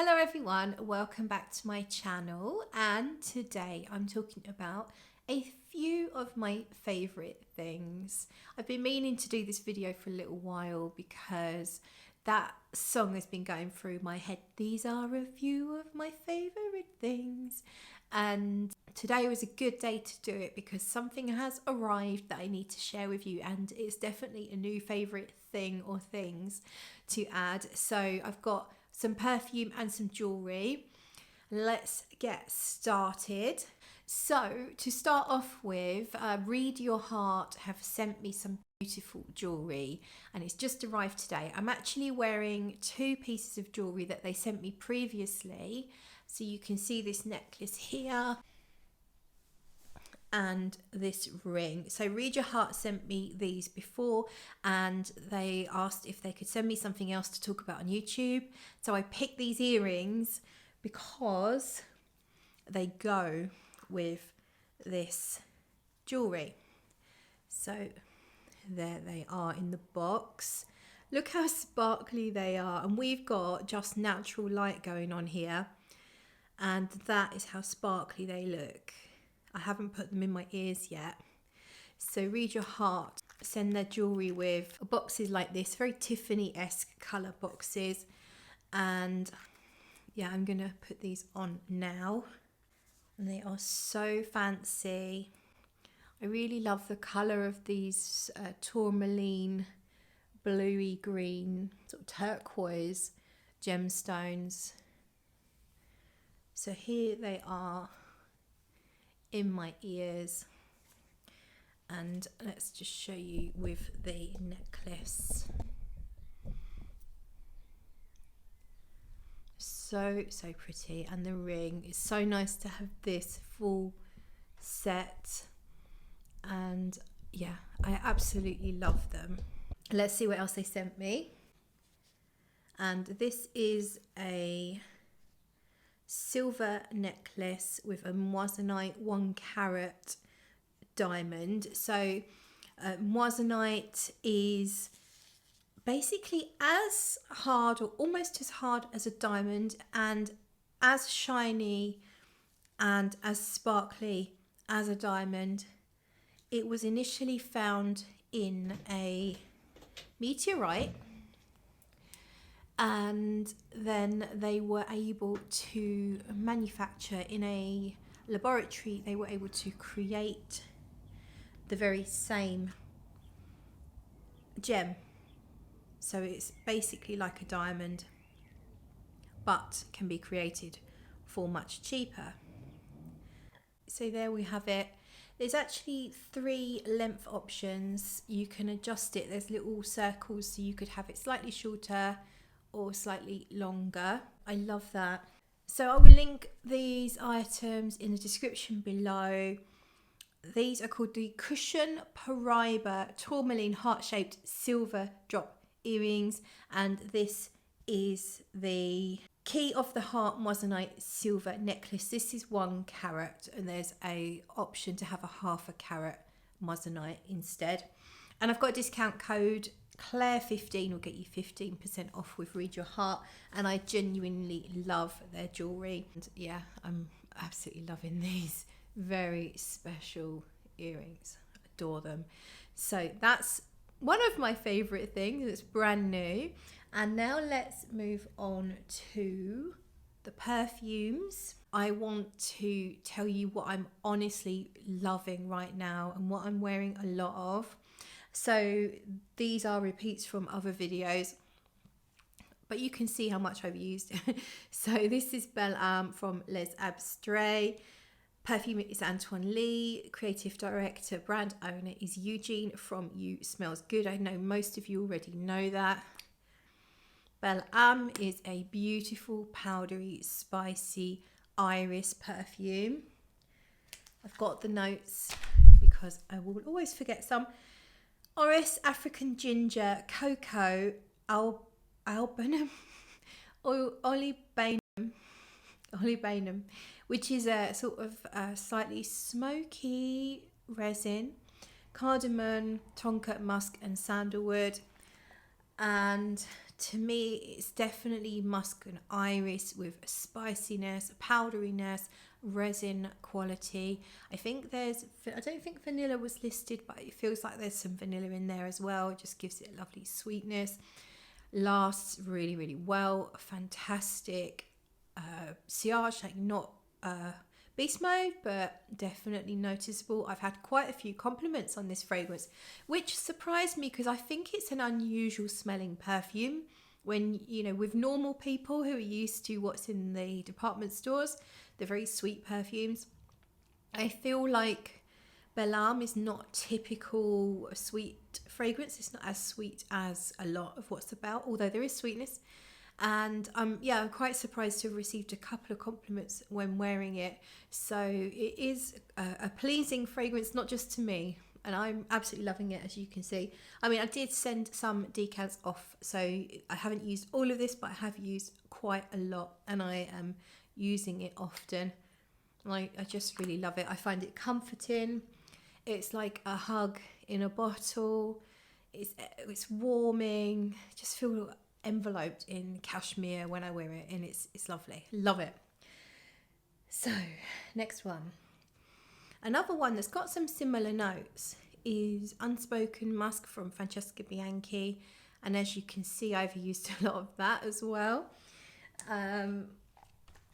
Hello everyone, welcome back to my channel, and today I'm talking about a few of my favourite things. I've been meaning to do this video for a little while because that song has been going through my head. These are a few of my favourite things, and today was a good day to do it because something has arrived that I need to share with you, and it's definitely a new favourite thing or things to add. So I've got some perfume and some jewellery. Let's get started. So to start off with, Read Your Heart have sent me some beautiful jewellery, and it's just arrived today. I'm actually wearing two pieces of jewellery that they sent me previously. So you can see this necklace here and this ring. So Read Your Heart sent me these before, and they asked if they could send me something else to talk about on YouTube. So I picked these earrings because they go with this jewelry. So there they are in the box. Look how sparkly they are, and we've got just natural light going on here, and that is how sparkly they look. I haven't put them in my ears yet. So Read Your Heart send their jewellery with boxes like this, very Tiffany-esque colour boxes. And yeah, I'm going to put these on now. And they are so fancy. I really love the colour of these tourmaline, bluey green, sort of turquoise gemstones. So here they are in my ears, and let's just show you with the necklace. So pretty, and the ring is so nice to have this full set, and yeah, I absolutely love them. Let's see what else they sent me. And this is a silver necklace with a Moissanite 1 carat diamond. So Moissanite is basically as hard, or almost as hard, as a diamond, and as shiny and as sparkly as a diamond. It was initially found in a meteorite, and then they were able to manufacture in a laboratory. They were able to create the very same gem. So it's basically like a diamond, but can be created for much cheaper. So there we have it. There's actually 3 length options. You can adjust it. There's little circles, so you could have it slightly shorter or slightly longer. I love that. So I will link these items in the description below. These are called the Cushion Paraiba Tourmaline heart-shaped silver drop earrings, and this is the Key of the Heart Moissanite silver necklace. This is 1 carat, and there's a option to have a 1/2 carat Moissanite instead. And I've got a discount code. Claire15 will get you 15% off with Read Your Heart, and I genuinely love their jewellery. And yeah, I'm absolutely loving these very special earrings. Adore them. So that's one of my favourite things. It's brand new. And now let's move on to the perfumes. I want to tell you what I'm honestly loving right now and what I'm wearing a lot of. So these are repeats from other videos, but you can see how much I've used. So this is Belle from Les Abstraits. Perfume is Antoine Lee. Creative director, brand owner is Eugene from You Smells Good. I know most of you already know that. Belle is a beautiful, powdery, spicy iris perfume. I've got the notes because I will always forget some. Orris, African ginger, cocoa, albanum, olibanum, which is a sort of slightly smoky resin, cardamom, tonka musk and sandalwood, and to me, it's definitely musk and iris with a spiciness, a powderiness, resin quality. I don't think vanilla was listed, but it feels like there's some vanilla in there as well. It just gives it a lovely sweetness. Lasts really, really well. Fantastic sillage, like not beast mode, but definitely noticeable. I've had quite a few compliments on this fragrance, which surprised me because I think it's an unusual smelling perfume. When, you know, with normal people who are used to what's in the department stores, the very sweet perfumes, I feel like Belle is not typical sweet fragrance. It's not as sweet as a lot of what's about, although there is sweetness. And I'm quite surprised to have received a couple of compliments when wearing it. So it is a pleasing fragrance, not just to me, and I'm absolutely loving it, as you can see. I mean, I did send some decants off, so I haven't used all of this, but I have used quite a lot, and I am using it often. I just really love it. I find it comforting. It's like a hug in a bottle. It's warming. Just feel enveloped in cashmere when I wear it, and it's lovely. Love it. So next one, another one that's got some similar notes is Unspoken Musk from Francesca Bianchi, and as you can see, I've used a lot of that as well.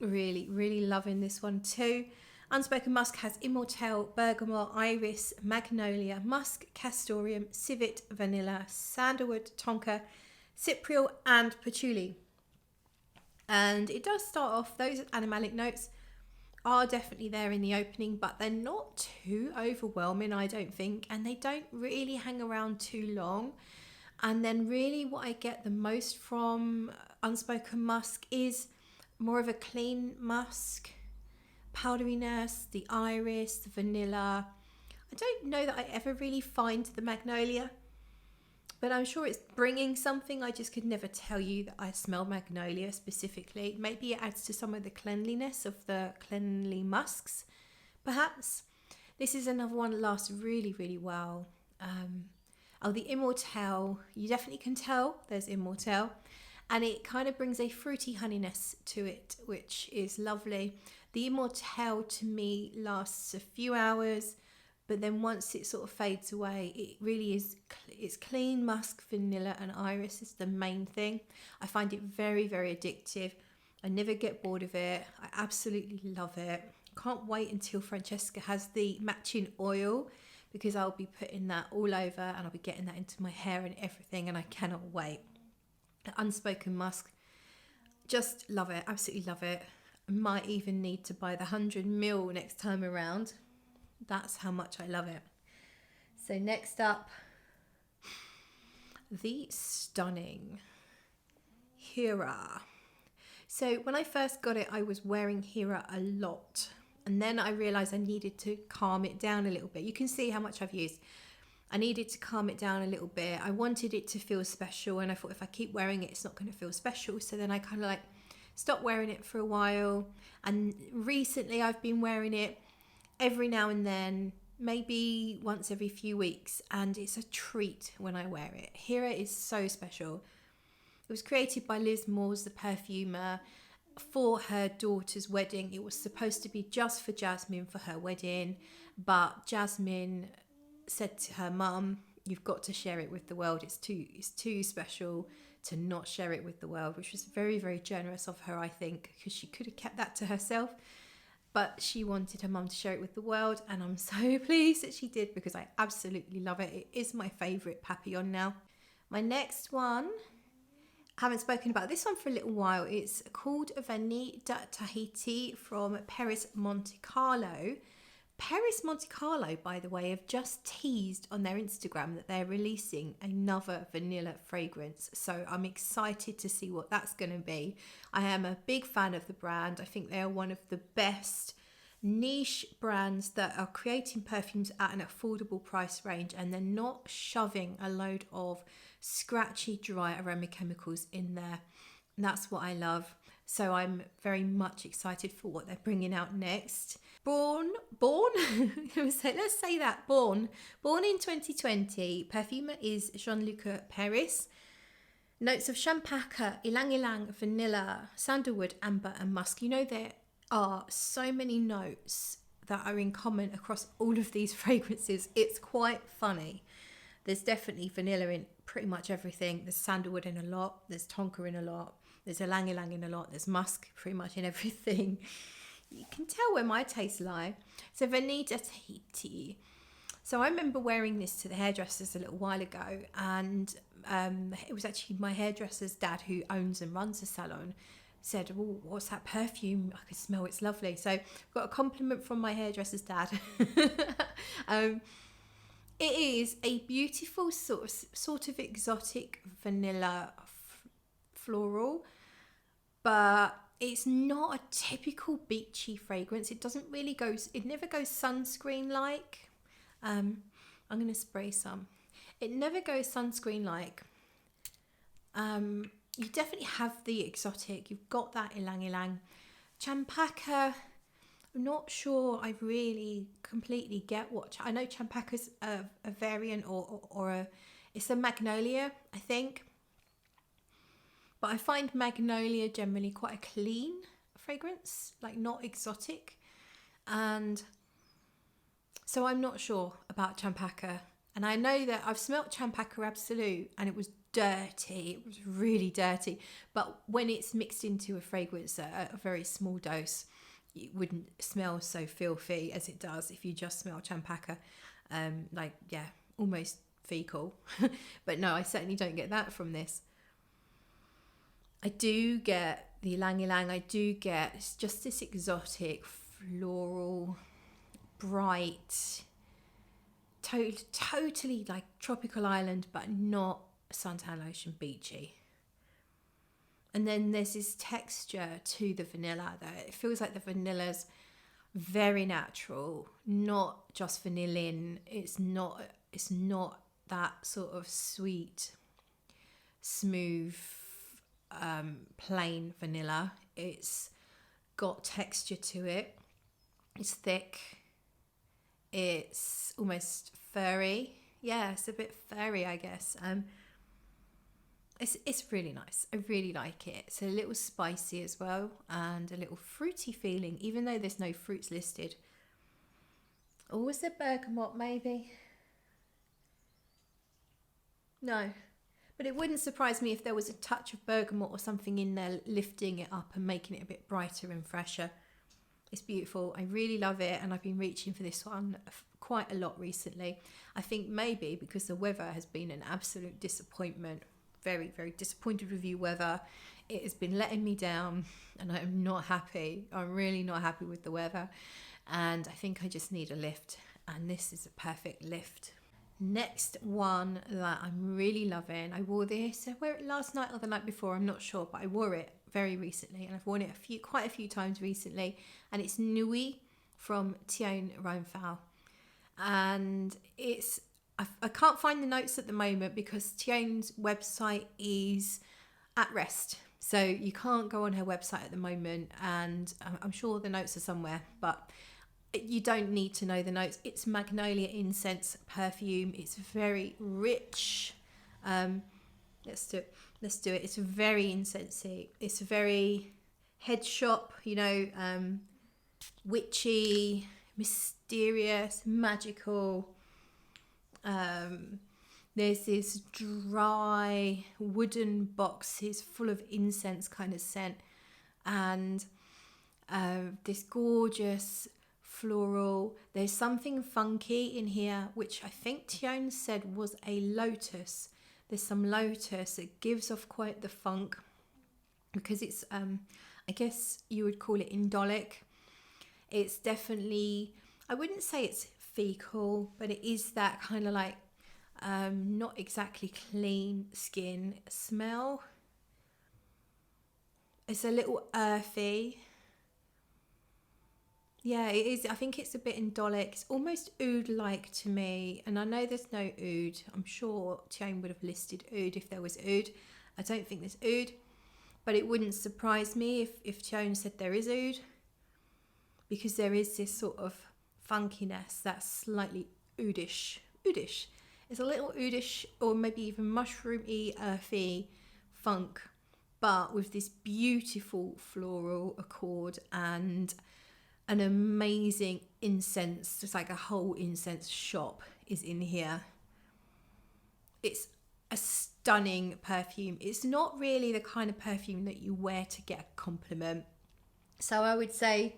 Really loving this one too. Unspoken Musk has immortelle, bergamot, iris, magnolia, musk, castoreum, civet, vanilla, sandalwood, tonka, cypriol and patchouli. And it does start off, those animalic notes are definitely there in the opening, but they're not too overwhelming, I don't think, and they don't really hang around too long. And then really what I get the most from Unspoken Musk is more of a clean musk, powderiness, the iris, the vanilla. I don't know that I ever really find the magnolia, but I'm sure it's bringing something. I just could never tell you that I smell magnolia specifically. Maybe it adds to some of the cleanliness of the cleanly musks, perhaps. This is another one that lasts really well. The immortelle, you definitely can tell there's immortelle, and it kind of brings a fruity honeyness to it, which is lovely. The immortelle to me lasts a few hours, but then once it sort of fades away, it really is, it's clean musk, vanilla and iris is the main thing. I find it very addictive. I never get bored of it. I absolutely love it. Can't wait until Francesca has the matching oil, because I'll be putting that all over and I'll be getting that into my hair and everything, and I cannot wait. Unspoken Musk, just love it, absolutely love it. I might even need to buy the 100ml next time around. That's how much I love it. So next up, the stunning Hera. So when I first got it, I was wearing Hera a lot, and then I realized I needed to calm it down a little bit. You can see how much I've used. I needed to calm it down a little bit. I wanted it to feel special, and I thought if I keep wearing it, it's not going to feel special. So then I kind of like stopped wearing it for a while, and recently I've been wearing it every now and then, maybe once every few weeks, and it's a treat when I wear it. Hera is so special. It was created by Liz Moores, the perfumer, for her daughter's wedding. It was supposed to be just for Jasmine for her wedding, but Jasmine said to her mum, "You've got to share it with the world. It's too special to not share it with the world," which was very generous of her, I think, because she could have kept that to herself. But she wanted her mum to share it with the world, and I'm so pleased that she did, because I absolutely love it. It is my favourite Papillon now. My next one, I haven't spoken about this one for a little while. It's called Vanita Tahiti from Paris Monte Carlo. Paris Monte Carlo, by the way, have just teased on their Instagram that they're releasing another vanilla fragrance. So I'm excited to see what that's going to be. I am a big fan of the brand. I think they are one of the best niche brands that are creating perfumes at an affordable price range, and they're not shoving a load of scratchy, dry aroma chemicals in there. And that's what I love. So I'm very much excited for what they're bringing out next. Born in 2020. Perfumer is Jean-Luc Paris. Notes of champaca, ylang ylang, vanilla, sandalwood, amber and musk. You know, there are so many notes that are in common across all of these fragrances. It's quite funny. There's definitely vanilla in pretty much everything. There's sandalwood in a lot. There's tonka in a lot. There's ylang ylang in a lot. There's musk pretty much in everything. You can tell where my tastes lie. So Vanita Tahiti. So I remember wearing this to the hairdressers a little while ago, and it was actually my hairdresser's dad, who owns and runs a salon, said, "Oh, what's that perfume? I can smell it's lovely." So got a compliment from my hairdresser's dad. It is a beautiful sort of exotic vanilla floral, but it's not a typical beachy fragrance. It doesn't really go, it never goes sunscreen like. I'm going to spray some. It never goes sunscreen like. You definitely have the exotic. You've got that ylang ylang. Champaca, I'm not sure I really completely get what. I know champaca's a variant or it's a magnolia, I think. But I find magnolia generally quite a clean fragrance, like not exotic. And so I'm not sure about champaca. And I know that I've smelt champaca absolute and it was dirty. It was really dirty. But when it's mixed into a fragrance at a very small dose, it wouldn't smell so filthy as it does if you just smell champaca. Almost fecal. But no, I certainly don't get that from this. I do get the ylang ylang. I do get, it's just this exotic, floral, bright, totally like tropical island, but not suntan lotion beachy. And then there's this texture to the vanilla that it feels like the vanilla's very natural, not just vanillin. It's not that sort of sweet, smooth, plain vanilla. It's got texture to it. It's thick. It's almost furry. Yeah, it's a bit furry, I guess. It's really nice. I really like it. It's a little spicy as well and a little fruity feeling, even though there's no fruits listed. Or was there bergamot maybe? No. But it wouldn't surprise me if there was a touch of bergamot or something in there, lifting it up and making it a bit brighter and fresher. It's beautiful. I really love it, and I've been reaching for this one quite a lot recently. I think maybe because the weather has been an absolute disappointment. Very, very disappointed with you weather. It has been letting me down, and I'm not happy. I'm really not happy with the weather, and I think I just need a lift, and this is a perfect lift. Next one that I'm really loving, I wore this, I wore it last night or the night before, I'm not sure, but I wore it very recently, and I've worn it quite a few times recently, and it's Nui from Teone Reinthal. And it's, I can't find the notes at the moment because Teone's website is at rest, so you can't go on her website at the moment, and I'm sure the notes are somewhere, but you don't need to know the notes. It's magnolia incense perfume. It's very rich. Let's do it. It's very incensey. It's very head shop, witchy, mysterious, magical. There's this dry wooden boxes full of incense kind of scent, and this gorgeous floral. There's something funky in here, which I think Teone said was a lotus. There's some lotus. It gives off quite the funk because it's, I guess you would call it indolic. It's definitely, I wouldn't say it's fecal, but it is that kind of like not exactly clean skin smell. It's a little earthy. Yeah, it is. I think it's a bit indolic. It's almost oud-like to me. And I know there's no oud. I'm sure Teone would have listed oud if there was oud. I don't think there's oud. But it wouldn't surprise me if Teone said there is oud. Because there is this sort of funkiness that's slightly oudish. It's a little oudish or maybe even mushroomy, earthy funk, but with this beautiful floral accord and an amazing incense. It's like a whole incense shop is in here. It's a stunning perfume. It's not really the kind of perfume that you wear to get a compliment. So I would say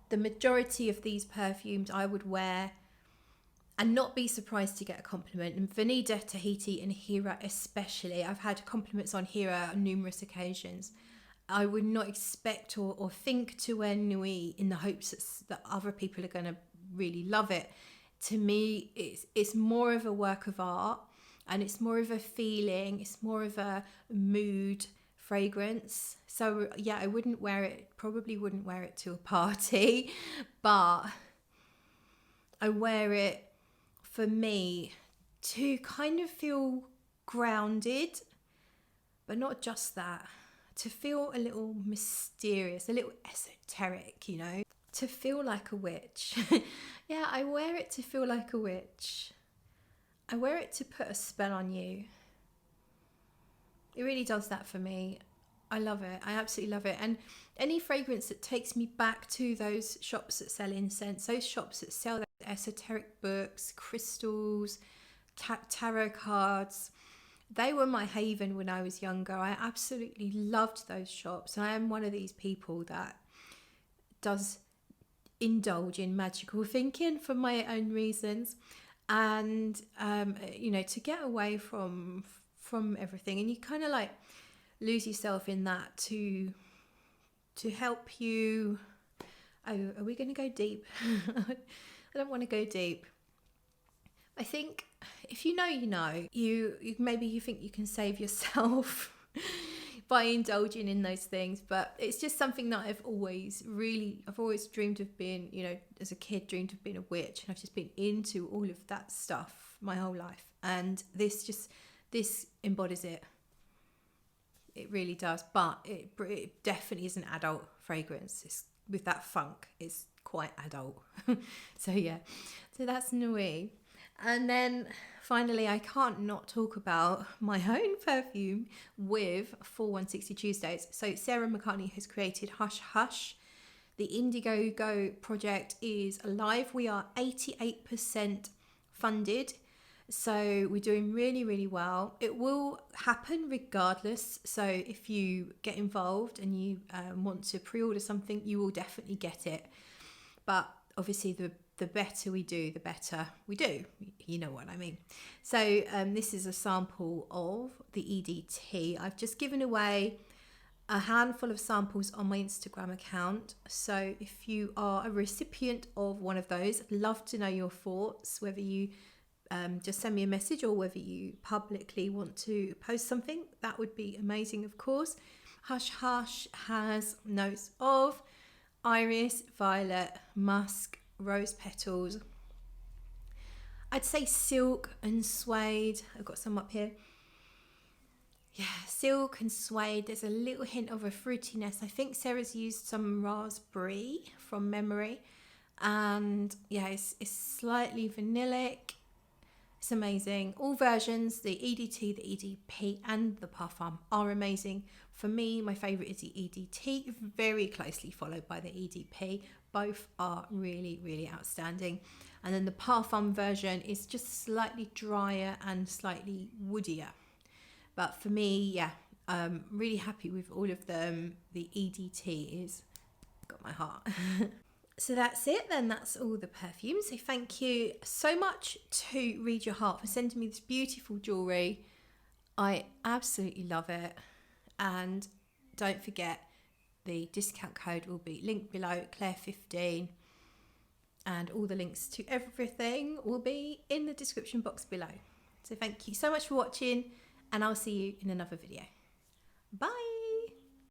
the majority of these perfumes I would wear and not be surprised to get a compliment. And Vanita, Tahiti and Hera especially. I've had compliments on Hera on numerous occasions. I would not expect or think to wear Nui in the hopes that other people are going to really love it. To me, it's more of a work of art, and it's more of a feeling. It's more of a mood fragrance. So yeah, I wouldn't wear it, probably wouldn't wear it to a party, but I wear it for me to kind of feel grounded, but not just that, to feel a little mysterious, a little esoteric, you know, to feel like a witch. Yeah, I wear it to feel like a witch. I wear it to put a spell on you. It really does that for me. I love it. I absolutely love it. And any fragrance that takes me back to those shops that sell incense, those shops that sell esoteric books, crystals, tarot cards, they were my haven when I was younger. I absolutely loved those shops. And I am one of these people that does indulge in magical thinking for my own reasons. And, you know, to get away from everything, and you kind of like lose yourself in that to help you. Oh, are we going to go deep? I don't want to go deep. I think if you know, you maybe you think you can save yourself by indulging in those things, but it's just something that I've always dreamed of being, you know, as a kid, dreamed of being a witch, and I've just been into all of that stuff my whole life, and this embodies it. It really does, but it definitely is an adult fragrance. It's, with that funk, it's quite adult. So yeah, so that's Nui. And then finally, I can't not talk about my own perfume with Full 160 Tuesdays. So Sarah McCartney has created Hush Hush. The Indiegogo project is alive. We are 88% funded. So we're doing really, really well. It will happen regardless. So if you get involved and you want to pre-order something, you will definitely get it. But obviously the better we do, the better we do. You know what I mean. So this is a sample of the EDT. I've just given away a handful of samples on my Instagram account. So if you are a recipient of one of those, I'd love to know your thoughts, whether you just send me a message or whether you publicly want to post something. That would be amazing, of course. Hush Hush has notes of iris, violet, musk, rose petals. I'd say silk and suede. I've got some up here. Yeah, silk and suede. There's a little hint of a fruitiness. I think Sarah's used some raspberry from memory. And yeah, it's slightly vanillic. It's amazing. All versions, the EDT, the EDP and the Parfum are amazing. For me, my favourite is the EDT, very closely followed by the EDP. Both are really, really outstanding. And then the Parfum version is just slightly drier and slightly woodier. But for me, yeah, I'm really happy with all of them. The EDT is got my heart. So that's it then, that's all the perfumes. So thank you so much to Read Your Heart for sending me this beautiful jewellery. I absolutely love it. And don't forget, the discount code will be linked below, Claire15. And all the links to everything will be in the description box below. So thank you so much for watching, and I'll see you in another video. Bye!